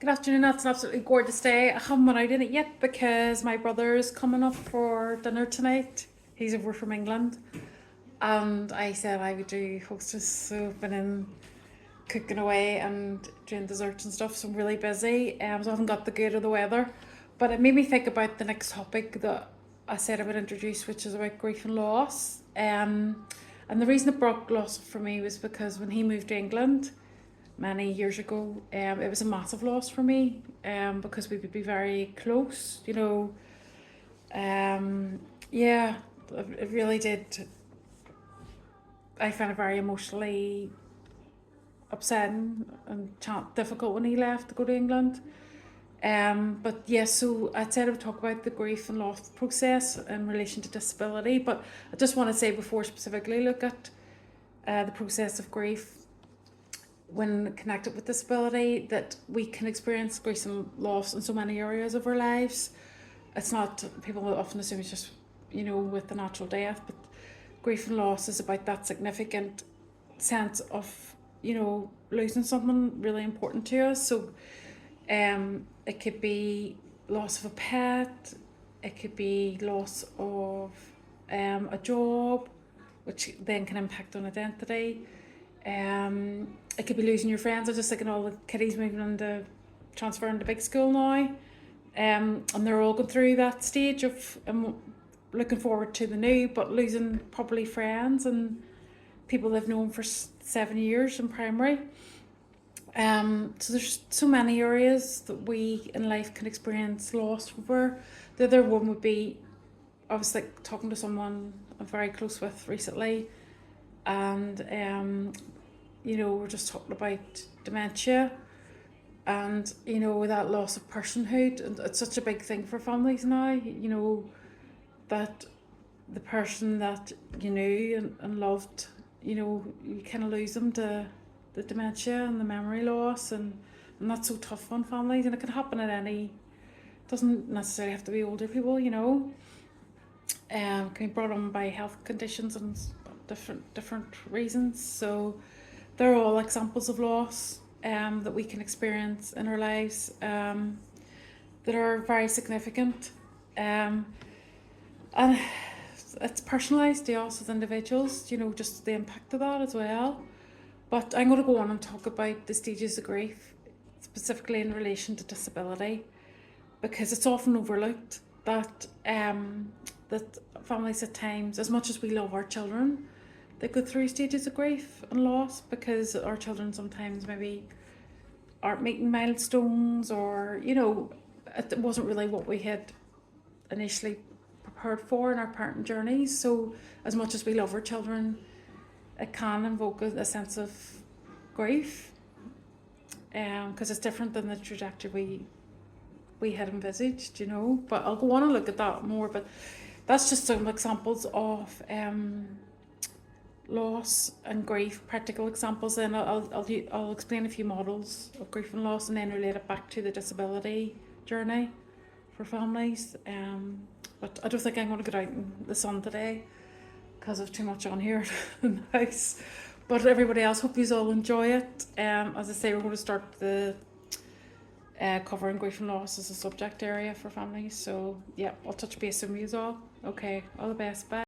Good afternoon. That's an absolutely gorgeous day. I haven't went out in it yet because my brother's coming up for dinner tonight. He's over from England, and I said I would do hostess, so I've been in cooking away and doing desserts and stuff. So I'm really busy, so I haven't got the good of the weather. But it made me think about the next topic that I said I would introduce, which is about grief and loss. And the reason it brought loss for me was because when he moved to England many years ago, it was a massive loss for me, because we would be very close, yeah, it really did. I found it very emotionally upsetting and difficult when he left to go to England. But yeah, so I said I would talk about the grief and loss process in relation to disability, but I just want to say before specifically look at the process of grief when connected with disability, that we can experience grief and loss in so many areas of our lives. It's not, people often assume it's just, with the natural death, but grief and loss is about that significant sense of, losing something really important to us. So it could be loss of a pet, it could be loss of a job, which then can impact on identity. It could be losing your friends. I was just thinking all the kiddies moving into transferring to big school now, and they're all going through that stage of looking forward to the new, but losing probably friends and people they've known for 7 years in primary. So there's so many areas that we in life can experience loss over. The other one would be, I was like talking to someone I'm very close with recently, and we're just talking about dementia and that loss of personhood, and it's such a big thing for families now, that the person that you knew and loved, you kind of lose them to the dementia and the memory loss, and that's so tough on families, and it can happen at any, doesn't necessarily have to be older people, can be brought on by health conditions and different reasons. So they're all examples of loss that we can experience in our lives, that are very significant, and it's personalised to us as individuals, just the impact of that as well. But I'm going to go on and talk about the stages of grief, specifically in relation to disability, because it's often overlooked that that families at times, as much as we love our children, they go through stages of grief and loss because our children sometimes maybe aren't meeting milestones, or it wasn't really what we had initially prepared for in our parenting journeys. So as much as we love our children, it can invoke a sense of grief, because it's different than the trajectory we had envisaged, but I'll go on and look at that more. But that's just some examples of loss and grief, practical examples. Then I'll explain a few models of grief and loss, and then relate it back to the disability journey for families. But I don't think I'm going to get out in the sun today because of too much on here in the house. But everybody else, hope you all enjoy it. As I say, we're going to start the covering grief and loss as a subject area for families. So yeah, I'll touch base with you all. Okay, all the best. Bye.